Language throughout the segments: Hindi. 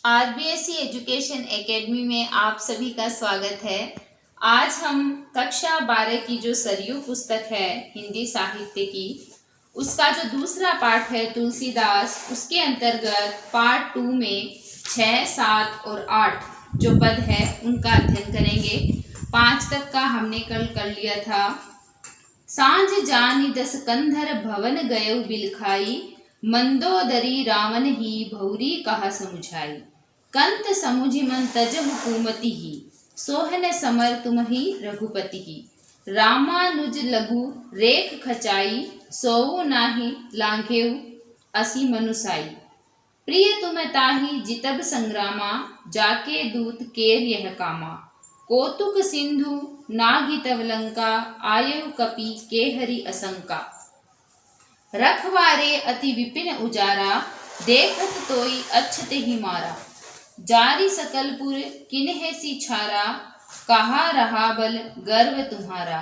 आरबीएससी एजुकेशन एकेडमी में आप सभी का स्वागत है। आज हम कक्षा 12 की जो सरयू पुस्तक है हिंदी साहित्य की, उसका जो दूसरा पाठ है तुलसीदास, उसके अंतर्गत पार्ट 2 में 6, 7 और 8 जो पद है उनका अध्ययन करेंगे। 5 तक का हमने कल कर लिया था। सांझ जानी दस कंधर भवन गयो बिलखाई, मंदोदरी रावण ही भौरी कहा समुझाई। कंत समुझि मन तज हुकूमति ही, सोहन समर तुम ही रघुपति ही। रामानुज लघु रेख खचाई, सोऊ नाही लांघेऊ असी मनुसाई। प्रिय तुम ताहि जितब संग्रामा, जाके दूत केर यह कामा। कौतुक सिंधु नागितव लंका, आयु कपि के हरि असंका। रखवारे अति विपिन उजारा, देखत तोई अच्छते ही मारा। जारी सकलपुर किन्हे सी छारा, कहा रहा बल गर्व तुम्हारा।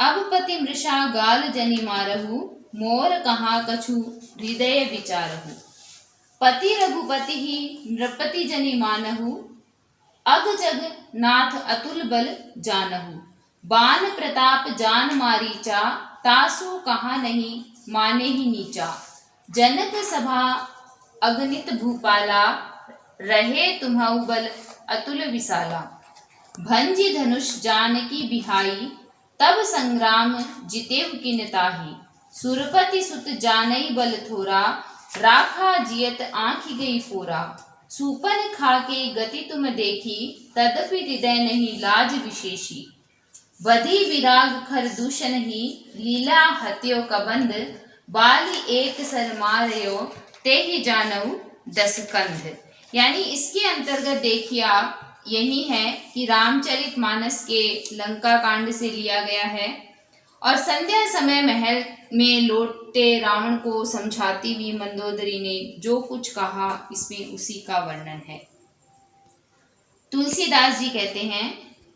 अब पति मृषा गाल जनि मारहु, मोर कहा कछु हृदय विचारहु। पति रघुपति ही नृपति जनि मानहु, अग जग नाथ अतुल बल जानहु। बान प्रताप जान मारीचा, तासु कहा नहीं माने ही नीचा। जनक सभा अगणित भूपाला, रहे तुम्हाउ बल अतुल विशाला। भंजी धनुष जानकी बिहाई, तब संग्राम जितेव किन ताहि। सुरपति सुत जानई बल थोरा, राखा जियत आँखि गई फोरा। सूपन खाके गति तुम देखी, तदपि हृदय नहीं लाज विशेषी। बधी विराग खर दूषण ही, लीला हत्यो कबंध। बाली एक सर मारयो, ते ही जानऊ दस कंध। यानी इसके अंतर्गत देखिए आप, यही है कि रामचरितमानस के लंका कांड से लिया गया है और संध्या समय महल में लौटे रावण को समझाती हुई मंदोदरी ने जो कुछ कहा, इसमें उसी का वर्णन है। तुलसीदास जी कहते हैं,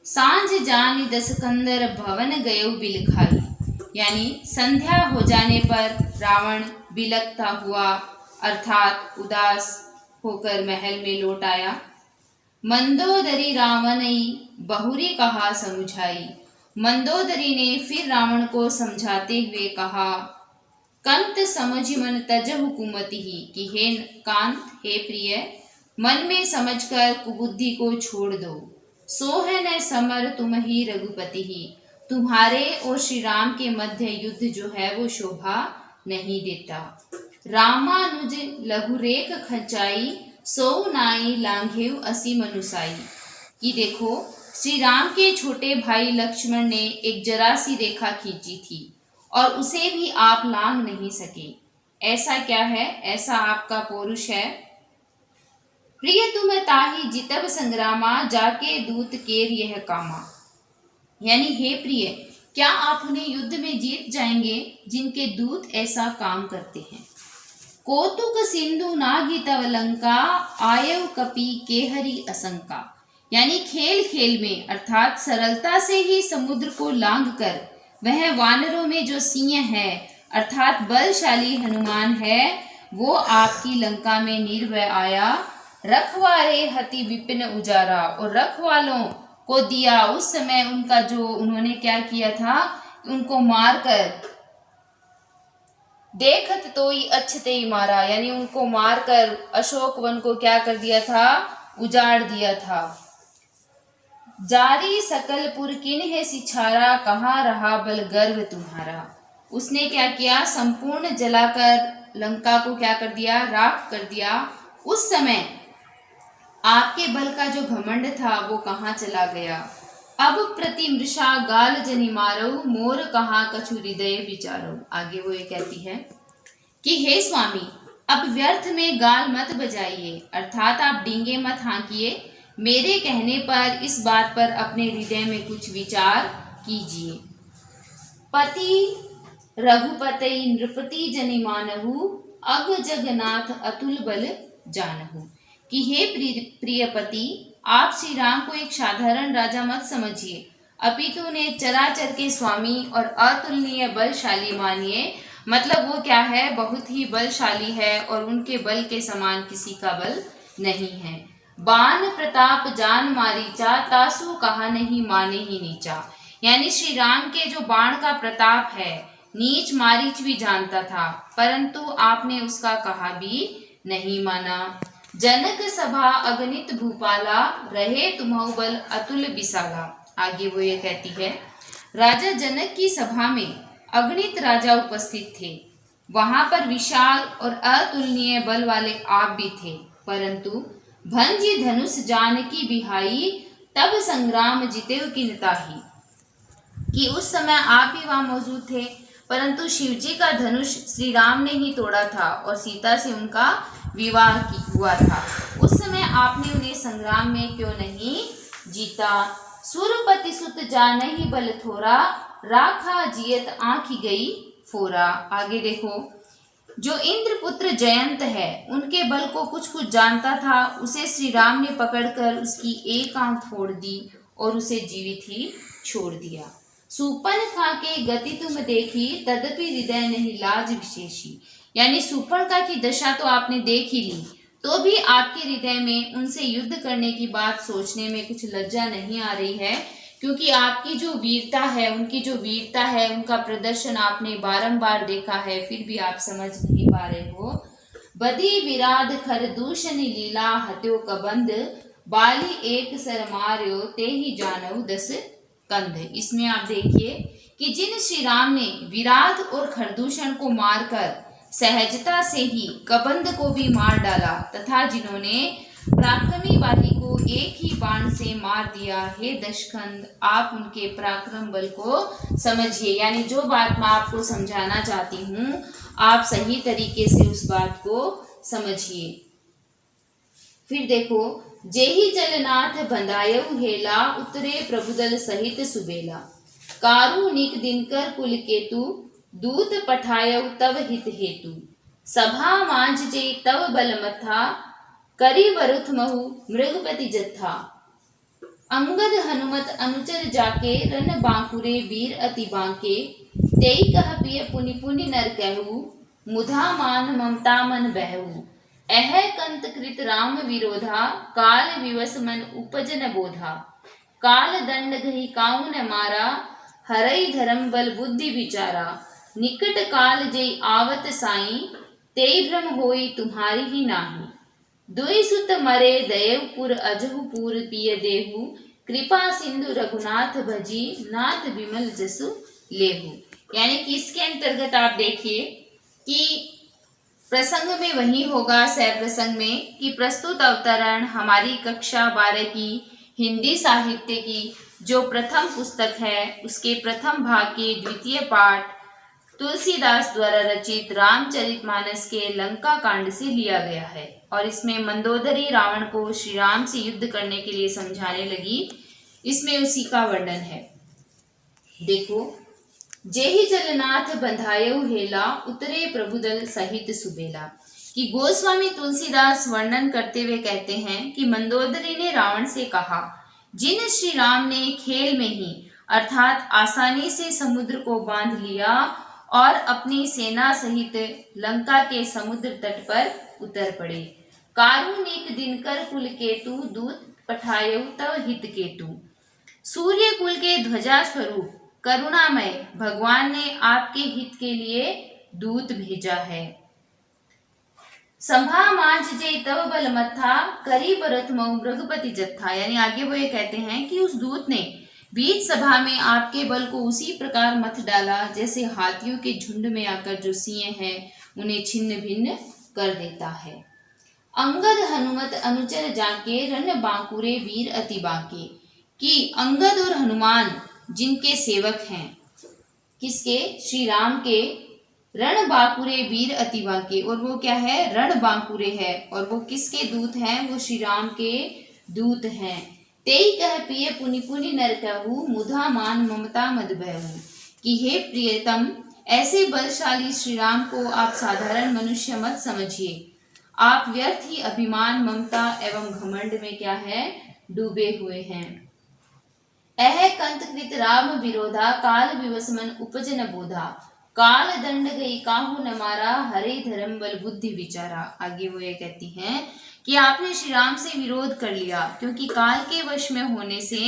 सांझ जानी दस कंदर भवन गयो बिलखाई। यानी संध्या हो जाने पर रावण बिलखता हुआ अर्थात उदास होकर महल में लौट आया। मंदोदरी रावणई बहुरी कहा समुझाई। मंदोदरी ने फिर रावण को समझाते हुए कहा, कंत समझि मन तज हुकूमति ही, कि हे कांत, हे प्रिय, मन में समझकर कुबुद्धि को छोड़ दो। सोहन समर तुम ही रघुपति ही, तुम्हारे और श्री राम के मध्य युद्ध जो है वो शोभा नहीं देता। रामानुज लघु रेख खचाई, सोऊ नाई लांघेऊ असी मनुसाई। कि देखो, श्री राम के छोटे भाई लक्ष्मण ने एक जरा सी रेखा खींची थी और उसे भी आप लांघ नहीं सके। ऐसा क्या है? ऐसा आपका पौरुष है। प्रिय तुम ताहि जितब संग्रामा, जाके दूत केर यह कामा। यानी हे प्रिय, क्या आप उन्हें युद्ध में जीत जाएंगे जिनके दूत ऐसा काम करते हैं। कौतुक सिंधु नागितव लंका, आयव कपि केहरि असंका। यानी खेल खेल में अर्थात सरलता से ही समुद्र को लांघकर वह वानरों में जो सिंह है अर्थात बलशाली हनुमान है, वो आपकी लंका में निर्भय आया। रखवारे हति विपिन उजारा, और रखवालों को दिया उस समय उनका जो उन्होंने क्या किया था, उनको मारकर देखत तोई अच्छते ही मारा। यानी उनको मारकर अशोक वन को क्या कर दिया था, उजाड़ दिया था। जारी सकलपुर किन्हे सिछारा, कहाँ रहा बल गर्व तुम्हारा। उसने क्या किया, संपूर्ण जलाकर लंका को क्या कर दिया, राख कर दिया। उस समय आपके बल का जो घमंड था वो कहाँ चला गया। अब प्रति मृषा गाल जनि मारो, मोर कहा कछु हृदय विचारो। आगे वो ये कहती है कि हे स्वामी, अब व्यर्थ में गाल मत बजाइए, अर्थात आप डींगे मत हाँकिए। मेरे कहने पर इस बात पर अपने हृदय में कुछ विचार कीजिए। पति रघुपति नृपति जनि मानहु, अग जगन्नाथ अतुल बल जानहु। कि हे प्रियपति, आप श्री राम को एक साधारण राजा मत समझिए, अपितु उन्हें चराचर के स्वामी और अतुलनीय बलशाली मानिए। मतलब वो क्या है, बहुत ही बलशाली है और उनके बल के समान किसी का बल नहीं है। बाण प्रताप जान मारीचा, तासु कहा नहीं माने ही नीचा। यानी श्री राम के जो बाण का प्रताप है, नीच मारीच भी जानता था, परंतु आपने उसका कहा भी नहीं माना। जनक सभा अगणित भूपाला, रहे तुम्हु बल अतुल विशाला। आगे वो ये कहती है, राजा जनक की सभा में अगणित राजा उपस्थित थे। वहां पर विशाल और अतुलनीय बल वाले आप भी थे, परंतु भंजी धनुष जानकी बिहाई, तब संग्राम जितेव किन ताही। कि उस समय आप भी वहां मौजूद थे, परंतु शिवजी का धनुष श्री राम ने ही तोड़ा था और सीता से उनका विवाह हुआ था। उस समय आपने उन्हें संग्राम में क्यों नहीं जीता। सुरपति सुत जानहि बल थोरा, राखा जियत आंखी गई फोरा। आगे देखो, जो इंद्रपुत्र जयंत है, उनके बल को कुछ कुछ जानता था, उसे श्री राम ने पकड़कर उसकी एक आंख फोड़ दी और उसे जीवित ही छोड़ दिया। सुपर्णखा के गति तुम देखी, तदपि हृदय नहीं लाज विशेषी। यानी सुपर्णखा की दशा तो आपने देख ही ली, तो भी आपके हृदय में उनसे युद्ध करने की बात सोचने में कुछ लज्जा नहीं आ रही है, क्योंकि आपकी जो वीरता है, उनकी जो वीरता है, उनका प्रदर्शन आपने बारंबार देखा है, फिर भी आप समझ नहीं पा रहे हो। बदी विराध खर दूषण लीला, हत्यो कबंध बाली एक सर मार्यो, ते ही जानऊ दस कंध। इसमें आप देखिए कि जिन श्री राम ने विराध और खरदूषण को मारकर सहजता से ही कबंध को भी मार डाला, तथा जिन्होंने पराक्रमी वाली को एक ही बाण से मार दिया, हे दशकंद, आप उनके पराक्रम बल को समझिए। यानी जो बात मैं आपको समझाना चाहती हूँ, आप सही तरीके से उस बात को समझिए। फिर देखो, जेहि जलनाथ बंधायउ हेला, उतरे प्रभुदल सहित सुबेला। कारुणिक दिनकर कुल केतु, दूत पठायउ तव हित हेतु। सभा मांझ जे तव बल मथा, करी वरुथ महु मृगपति जत्था। अंगद हनुमत अनुचर जाके, रन बांकुरे वीर अति बांके। तेई कह पिय पुनि पुनि नर कहू, मुधा मान ममता मन बहू। अह कंत कृत राम विरोधा, काल विवश मन उपज न बोधा। काल दंड गही काऊ न मारा, हरई धर्म बल बुद्धि विचारा। निकट काल जय आवत साई, तेई भ्रम होई तुम्हारी ही नाही। दुई सुत मरे दयपुर अजहुपुर पिय देहु, कृपा सिंधु रघुनाथ भजी, नाथ विमल जसु लेहु। यानी कि इसके अंतर्गत आप देखिए कि प्रसंग में वही होगा, सह प्रसंग में, कि प्रस्तुत अवतरण हमारी कक्षा 12 की हिंदी साहित्य की जो प्रथम पुस्तक है, उसके प्रथम भाग के द्वितीय पाठ तुलसीदास द्वारा रचित रामचरितमानस के लंका कांड से लिया गया है। और इसमें मंदोदरी रावण को श्री राम से युद्ध करने के लिए समझाने लगी, इसमें उसी का वर्णन है। देखो, जेहि जलनाथ बंधायउ हेला, उतरे प्रभुदल सहित सुबेला। कि गोस्वामी तुलसीदास वर्णन करते हुए कहते हैं कि मंदोदरी ने रावण से कहा, जिन श्री राम ने खेल में ही अर्थात आसानी से समुद्र को बांध लिया और अपनी सेना सहित लंका के समुद्र तट पर उतर पड़े। कारुणिक दिनकर कुल केतु, दूत पठायउ तव हित केतु। सूर्य कुल के ध्वजा स्वरूप करुणामय भगवान ने आपके हित के लिए दूत भेजा है। संभा मांझ जे तव बल मथा, करी बरथ मऊ मृगपति जत्था। यानी आगे वो ये कहते हैं कि उस दूत ने बीच सभा में आपके बल को उसी प्रकार मथ डाला, जैसे हाथियों के झुंड में आकर जो सिंह हैं उन्हें छिन्न भिन्न कर देता है। अंगद हनुमत अनुचर जाके, रन बांकुरे वीर अति बांके। कि अंगद और हनुमान जिनके सेवक हैं, किसके, श्री राम के, रण बांकुरे वीर अति बांके। और वो क्या है, रण बांकुरे है, और वो किसके दूत हैं, वो श्री राम के दूत हैं। तेई कह पिय पुनि पुनि नर कहू, मुधा मान ममता मद बहू। कि हे प्रियतम, ऐसे बलशाली श्री राम को आप साधारण मनुष्य मत समझिए, आप व्यर्थ ही अभिमान, ममता एवं घमंड में क्या है, डूबे हुए हैं। अह कंत कृत राम विरोधा, काल विवश मन उपज न बोधा। काल दंड गई काहू न मारा, हरे धर्म बल बुद्धि विचारा। आगे वो ये कहती हैं कि आपने श्री राम से विरोध कर लिया, क्योंकि काल के वश में होने से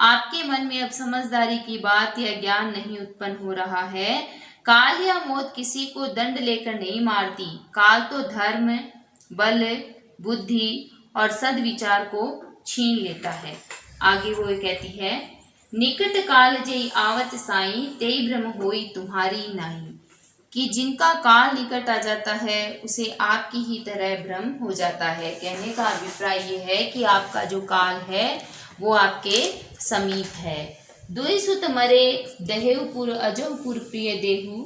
आपके मन में अब समझदारी की बात या ज्ञान नहीं उत्पन्न हो रहा है। काल या मौत किसी को दंड लेकर नहीं मारती। काल तो धर्म, बल, बुद्धि और सद्विचार को छीन लेता है। आगे वो कहती है, निकट काल जई आवत साई, तेई भ्रम होई तुम्हारी नाई। कि जिनका काल निकट आ जाता है उसे आपकी ही तरह भ्रम हो जाता है। कहने का अभिप्राय ये है कि आपका जो काल है वो आपके समीप है। दुई सुत मरे दहेवपुर अजोपुर प्रिय देहु,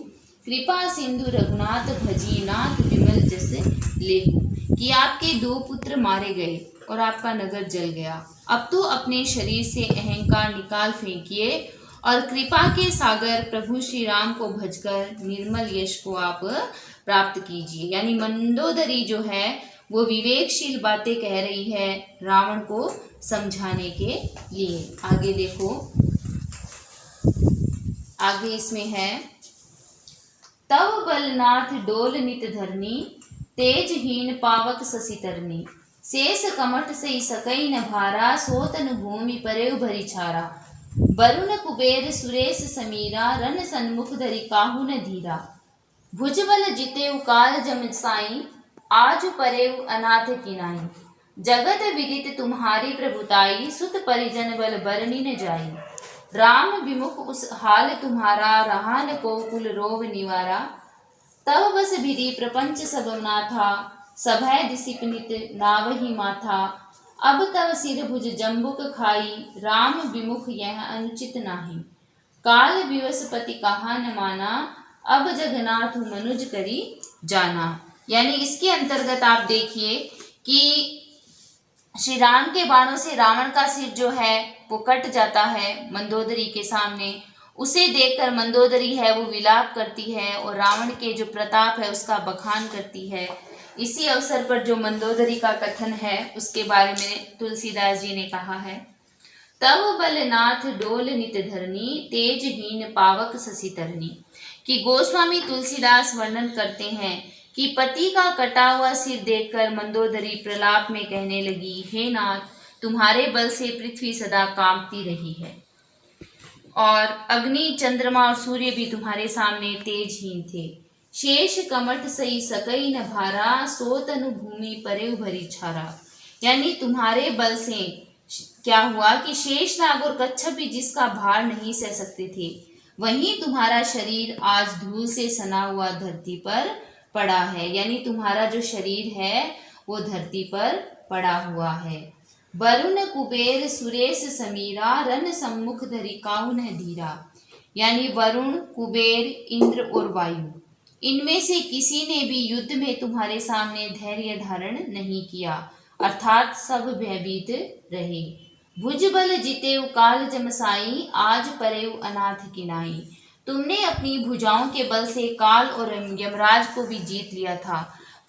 कृपा सिंधु रघुनाथ भजी नाथ विमल जस लेहु। कि आपके 2 पुत्र मारे गए और आपका नगर जल गया। अब तो अपने शरीर से अहंकार निकाल फेंकिए और कृपा के सागर प्रभु श्री राम को भजकर निर्मल यश को आप प्राप्त कीजिए। यानी मंदोदरी जो है वो विवेकशील बातें कह रही है रावण को समझाने के लिए। आगे देखो, आगे इसमें है, तव बलनाथ डोल नित धरनी, तेजहीन पावक शशि तरनी। शेष कमठ से सकई न भारा, सोतन भूमि परेव भरी छारा। वरुण कुबेर सुरेश समीरा, रन सन्मुख धरि काहू न धीरा। भुजबल जितेउ काल जम साई, आज परेव अनाथ किनाई। जगत विदित तुम्हारी प्रभुताई, सुत परिजन बल बरनी न जाई। राम विमुख उस हाल तुम्हारा, रहा न को कुल रोग निवारा। तब बस विधि प्रपंच सब नाथा, सभय दिसिपनित नावही माथा। अब तब सिर भुज जम्बुक खाई, राम विमुख यह अनुचित नाही। काल विवसपति कहा न माना, अब जगन्नाथ मनुज करी जाना। यानी इसके अंतर्गत आप देखिए कि श्री राम के बाणों से रावण का सिर जो है वो कट जाता है मंदोदरी के सामने। उसे देखकर मंदोदरी है वो विलाप करती है और रावण के जो प्रताप है उसका बखान करती है। इसी अवसर पर जो मंदोदरी का कथन है उसके बारे में तुलसीदास जी ने कहा है, तब बलनाथ डोल नित धरनी, तेजहीन पावक शशि तरनी। कि गोस्वामी तुलसीदास वर्णन करते हैं कि पति का कटा हुआ सिर देखकर मंदोदरी प्रलाप में कहने लगी, हे नाथ, तुम्हारे बल से पृथ्वी सदा कांपती रही है और अग्नि, चंद्रमा और सूर्य भी तुम्हारे सामने तेजहीन थे। शेष कमठ सई सकई न भारा, सोतनु भूमि परेव भरी छारा। यानी तुम्हारे बल से क्या हुआ कि शेषनाग और कच्छप भी जिसका भार नहीं सह सकते थे, वहीं तुम्हारा शरीर आज धूल से सना हुआ धरती पर पड़ा है। यानी तुम्हारा जो शरीर है वो धरती पर पड़ा हुआ है। वरुण कुबेर सुरेश समीरा, रन सम्मुख धरि काहू न धीरा। यानी वरुण, कुबेर, इंद्र और वायु, इनमें से किसी ने भी युद्ध में तुम्हारे सामने धैर्य धारण नहीं किया, अर्थात सब भयभीत रहे। भुजबल जितेउ काल जमसाई, आज परेउ अनाथ किनाई। तुमने अपनी भुजाओं के बल से काल और यमराज को भी जीत लिया था,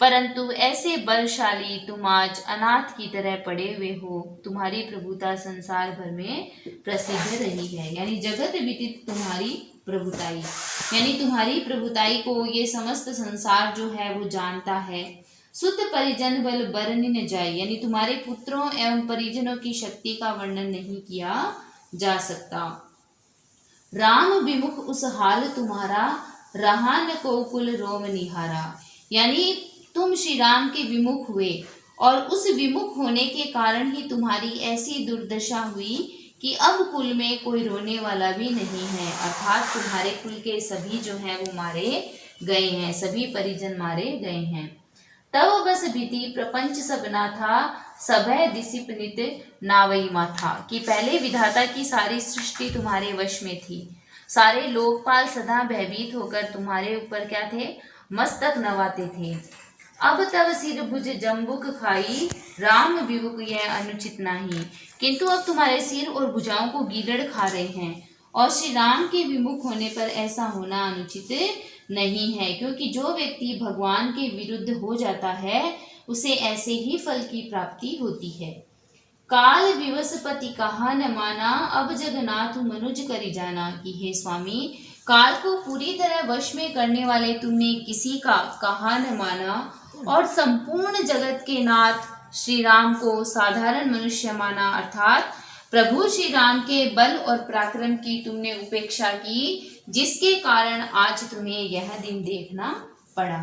परंतु ऐसे बलशाली तुम आज अनाथ की तरह पड़े हुए हो। तुम्हारी प्रभुता संसार भर में प्रसिद्ध रही है। यानी जगत विदित तुम्हारी प्रभुताई, यानी तुम्हारी प्रभुताई को ये समस्त संसार जो है वो जानता है। सुत परिजन बल बरन न जाए, यानी तुम्हारे पुत्रों एवं परिजनों की शक्ति का वर्णन नहीं किया जा सकता। राम विमुख उस हाल तुम्हारा, रहा न को कुल रोम निहारा। यानी तुम श्री राम के विमुख हुए और उस विमुख होने के कारण ही तुम्हारी ऐसी दुर्दशा हुई कि अब कुल में कोई रोने वाला भी नहीं है, अर्थात तुम्हारे कुल के सभी जो हैं वो मारे गए हैं, सभी परिजन मारे गए हैं। तब बस भीति प्रपंच सब नाथा, सभय दिसिपनित नावई माथा। कि पहले विधाता की सारी सृष्टि तुम्हारे वश में थी, सारे लोकपाल सदा भयभीत होकर तुम्हारे ऊपर क्या थे, मस्तक नवाते थे। अब तब सिर भुज जम्बुक खाई, राम विमुख यह अनुचित नहीं। किंतु अब तुम्हारे सिर और भुजाओं को गीदड़ खा रहे हैं और श्री राम के विमुख होने पर ऐसा होना अनुचित नहीं है, क्योंकि जो व्यक्ति भगवान के विरुद्ध हो जाता है उसे ऐसे ही फल की प्राप्ति होती है। काल विवसपति कहा न माना, अब जगन्नाथ मनुज करी जाना। कि हे स्वामी, काल को पूरी तरह वश में करने वाले तुमने किसी का कहा न माना और संपूर्ण जगत के नाथ श्री राम को साधारण मनुष्य माना, अर्थात प्रभु श्री राम के बल और पराक्रम की तुमने उपेक्षा की, जिसके कारण आज तुम्हें यह दिन देखना पड़ा।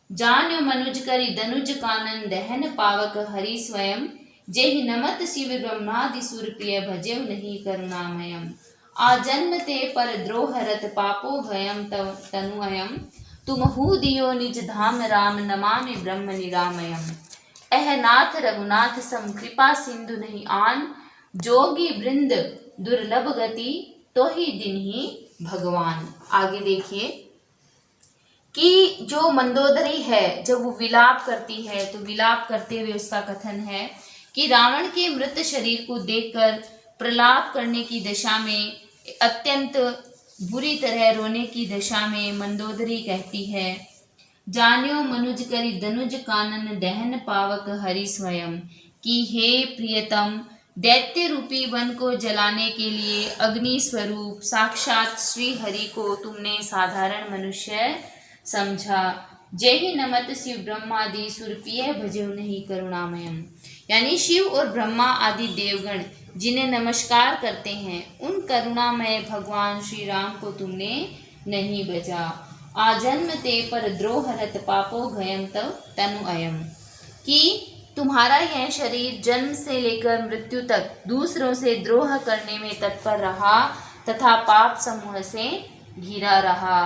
जान्यो मनुज करि दनुज कानन दहन पावक हरि स्वयं, जेहि नमत शिव ब्रह्मादि सुर प्रिय भजेव नहीं करुणामयम। आजन्म ते पर द्रोह रत पापो भयम तव तनुअयम, तुमहु दियो निज धाम राम नमामि ब्रह्म निरामयम। एह नाथ रघुनाथ सम कृपा सिंधु नहीं आन, जोगी वृंद दुर्लभ गति तो ही दिन ही भगवान। आगे देखिए कि जो मंदोदरी है जब वो विलाप करती है तो विलाप करते हुए उसका कथन है कि रावण के मृत शरीर को देखकर प्रलाप करने की दशा में, अत्यंत बुरी तरह रोने की दशा में मंदोदरी कहती है, जान्यो मनुज करि दनुज कानन दहन पावक हरि स्वयं, कि हे प्रियतम, दैत्य रूपी वन को जलाने के लिए अग्नि स्वरूप साक्षात श्री हरि को तुमने साधारण मनुष्य समझा। जय ही नमत शिव ब्रह्मादि सुरप्रिय भजो नहीं करुणामयम, यानी शिव और ब्रह्मा आदि देवगण जिन्हें नमस्कार करते हैं उन करुणामय भगवान श्री राम को तुमने नहीं बचा। आजन्म ते पर द्रोह रत पापो भयम तव तनु अयम, कि तुम्हारा यह शरीर जन्म से लेकर मृत्यु तक दूसरों से द्रोह करने में तत्पर रहा तथा पाप समूह से घिरा रहा।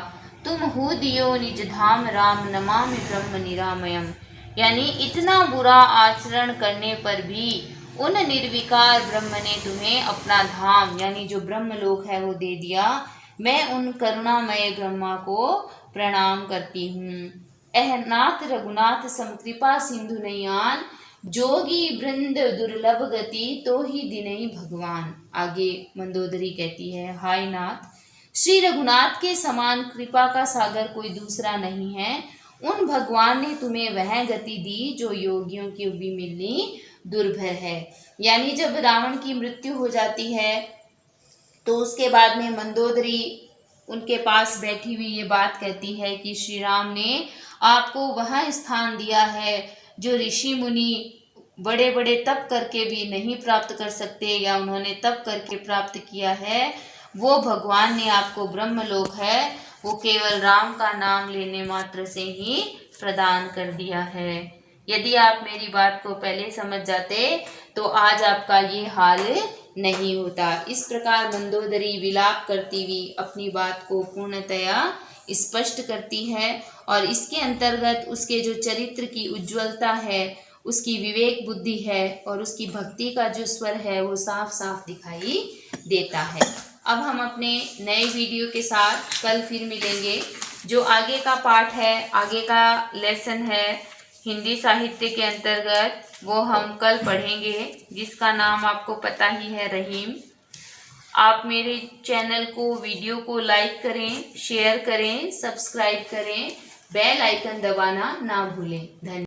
तुम हु दियो निज धाम राम नमामि ब्रह्म निरामयम, यानी इतना बुरा आचरण करने पर भी उन निर्विकार ब्रह्म ने तुम्हें अपना धाम यानी जो ब्रह्मलोक है वो दे दिया। मैं उन करुणामय ब्रह्मा को प्रणाम करती हूँ। एह नाथ रघुनाथ सम कृपा सिंधु नयन, जोगी वृंद दुर्लभ गति तो ही दिनहि भगवान। आगे मंदोदरी कहती है, हाय नाथ, श्री रघुनाथ के समान कृपा का सागर कोई दूसरा नहीं है। उन भगवान ने तुम्हें वह गति दी जो योगियों की भी मिलनी दुर्भर है। यानी जब रावण की मृत्यु हो जाती है तो उसके बाद में मंदोदरी उनके पास बैठी हुई ये बात कहती है कि श्री राम ने आपको वह स्थान दिया है जो ऋषि मुनि बड़े बड़े तप करके भी नहीं प्राप्त कर सकते, या उन्होंने तप करके प्राप्त किया है। वो भगवान ने आपको ब्रह्मलोक है वो केवल राम का नाम लेने मात्र से ही प्रदान कर दिया है। यदि आप मेरी बात को पहले समझ जाते तो आज आपका ये हाल नहीं होता। इस प्रकार मंदोदरी विलाप करती हुई अपनी बात को पूर्णतया स्पष्ट करती है और इसके अंतर्गत उसके जो चरित्र की उज्ज्वलता है, उसकी विवेक बुद्धि है और उसकी भक्ति का जो स्वर है वो साफ साफ दिखाई देता है। अब हम अपने नए वीडियो के साथ कल फिर मिलेंगे। जो आगे का पाठ है, आगे का लेसन है हिंदी साहित्य के अंतर्गत, वो हम कल पढ़ेंगे, जिसका नाम आपको पता ही है, रहीम। आप मेरे चैनल को, वीडियो को लाइक करें, शेयर करें, सब्सक्राइब करें, बेल आइकन दबाना ना भूलें। धन्यवाद।